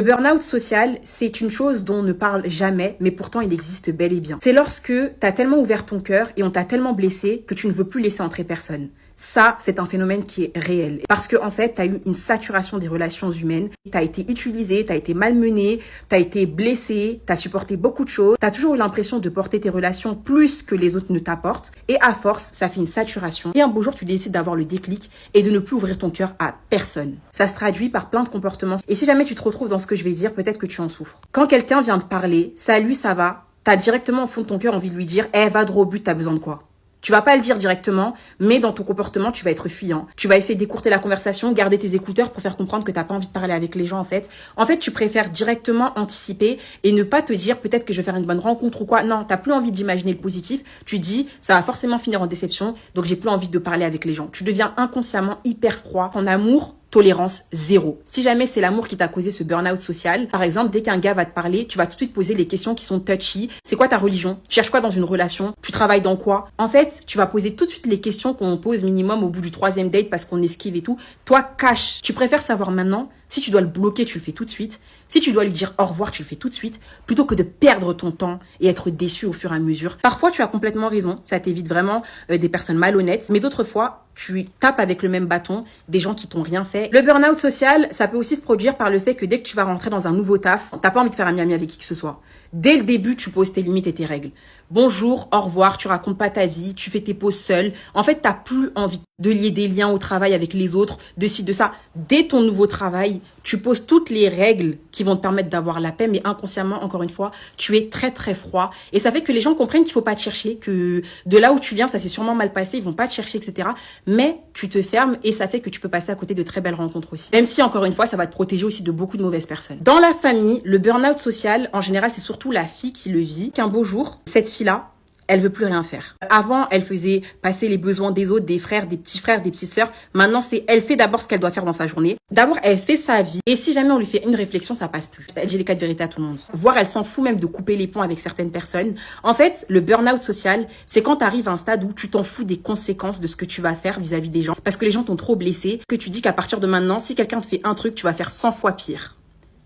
Le burn-out social, c'est une chose dont on ne parle jamais, mais pourtant il existe bel et bien. C'est lorsque tu as tellement ouvert ton cœur et on t'a tellement blessé que tu ne veux plus laisser entrer personne. Ça, c'est un phénomène qui est réel. Parce que, en fait, tu as eu une saturation des relations humaines. Tu as été utilisé, tu as été malmené, tu as été blessé, tu as supporté beaucoup de choses. Tu as toujours eu l'impression de porter tes relations plus que les autres ne t'apportent. Et à force, ça fait une saturation. Et un beau jour, tu décides d'avoir le déclic et de ne plus ouvrir ton cœur à personne. Ça se traduit par plein de comportements. Et si jamais tu te retrouves dans ce que je vais dire, peut-être que tu en souffres. Quand quelqu'un vient te parler, salut, ça va, tu as directement au fond de ton cœur envie de lui dire, va droit au but, tu as besoin de quoi? Tu vas pas le dire directement, mais dans ton comportement, tu vas être fuyant. Tu vas essayer d'écourter la conversation, garder tes écouteurs pour faire comprendre que t'as pas envie de parler avec les gens, en fait. En fait, tu préfères directement anticiper et ne pas te dire peut-être que je vais faire une bonne rencontre ou quoi. Non, t'as plus envie d'imaginer le positif. Tu dis, ça va forcément finir en déception, donc j'ai plus envie de parler avec les gens. Tu deviens inconsciemment hyper froid. En amour, tolérance zéro. Si jamais c'est l'amour qui t'a causé ce burn-out social, par exemple, dès qu'un gars va te parler, tu vas tout de suite poser les questions qui sont touchy. C'est quoi ta religion? Tu cherches quoi dans une relation? Tu travailles dans quoi? En fait, tu vas poser tout de suite les questions qu'on pose minimum au bout du 3e date parce qu'on esquive et tout. Toi, cache. Tu préfères savoir maintenant. Si tu dois le bloquer, tu le fais tout de suite. Si tu dois lui dire au revoir, tu le fais tout de suite, plutôt que de perdre ton temps et être déçu au fur et à mesure. Parfois, tu as complètement raison. Ça t'évite vraiment des personnes malhonnêtes. Mais d'autres fois, tu tapes avec le même bâton des gens qui t'ont rien fait. Le burn-out social, ça peut aussi se produire par le fait que dès que tu vas rentrer dans un nouveau taf, t'as pas envie de faire ami avec qui que ce soit. Dès le début, tu poses tes limites et tes règles. Bonjour, au revoir, tu racontes pas ta vie, tu fais tes pauses seul. En fait, t'as plus envie de lier des liens au travail avec les autres, de ci, de ça. Dès ton nouveau travail, tu poses toutes les règles qui vont te permettre d'avoir la paix, mais inconsciemment, encore une fois, tu es très très froid. Et ça fait que les gens comprennent qu'il faut pas te chercher, que de là où tu viens, ça s'est sûrement mal passé, ils vont pas te chercher, etc. Mais tu te fermes et ça fait que tu peux passer à côté de très belles rencontres aussi. Même si, encore une fois, ça va te protéger aussi de beaucoup de mauvaises personnes. Dans la famille, le burn-out social, en général, c'est surtout la fille qui le vit. Qu'un beau jour, cette fille-là, elle veut plus rien faire. Avant, elle faisait passer les besoins des autres, des frères, des petites petites sœurs. Maintenant, c'est elle fait d'abord ce qu'elle doit faire dans sa journée. D'abord, elle fait sa vie. Et si jamais on lui fait une réflexion, ça passe plus. Elle dit les 4 vérités à tout le monde. Voire, elle s'en fout même de couper les ponts avec certaines personnes. En fait, le burn-out social, c'est quand tu arrives à un stade où tu t'en fous des conséquences de ce que tu vas faire vis-à-vis des gens. Parce que les gens t'ont trop blessé, que tu dis qu'à partir de maintenant, si quelqu'un te fait un truc, tu vas faire 100 fois pire.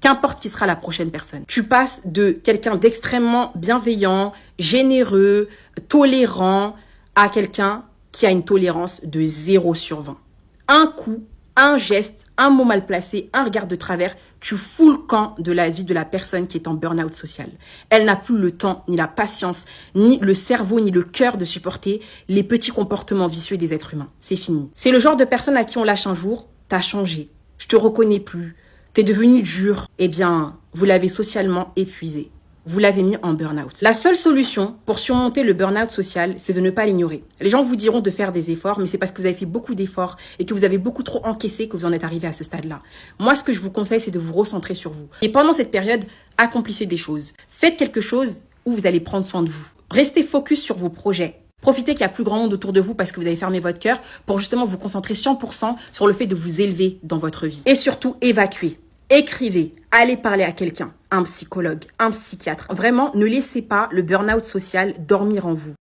Qu'importe qui sera la prochaine personne. Tu passes de quelqu'un d'extrêmement bienveillant, généreux, tolérant, à quelqu'un qui a une tolérance de 0/20. Un coup, un geste, un mot mal placé, un regard de travers, tu fous le camp de la vie de la personne qui est en burn-out social. Elle n'a plus le temps, ni la patience, ni le cerveau, ni le cœur de supporter les petits comportements vicieux des êtres humains. C'est fini. C'est le genre de personne à qui on lâche un jour, t'as changé, je te reconnais plus. T'es devenu dur, eh bien, vous l'avez socialement épuisé. Vous l'avez mis en burn-out. La seule solution pour surmonter le burn-out social, c'est de ne pas l'ignorer. Les gens vous diront de faire des efforts, mais c'est parce que vous avez fait beaucoup d'efforts et que vous avez beaucoup trop encaissé que vous en êtes arrivé à ce stade-là. Moi, ce que je vous conseille, c'est de vous recentrer sur vous. Et pendant cette période, accomplissez des choses. Faites quelque chose où vous allez prendre soin de vous. Restez focus sur vos projets. Profitez qu'il y a plus grand monde autour de vous parce que vous avez fermé votre cœur pour justement vous concentrer 100% sur le fait de vous élever dans votre vie. Et surtout, évacuez. Écrivez, allez parler à quelqu'un, un psychologue, un psychiatre. Vraiment, ne laissez pas le burn-out social dormir en vous.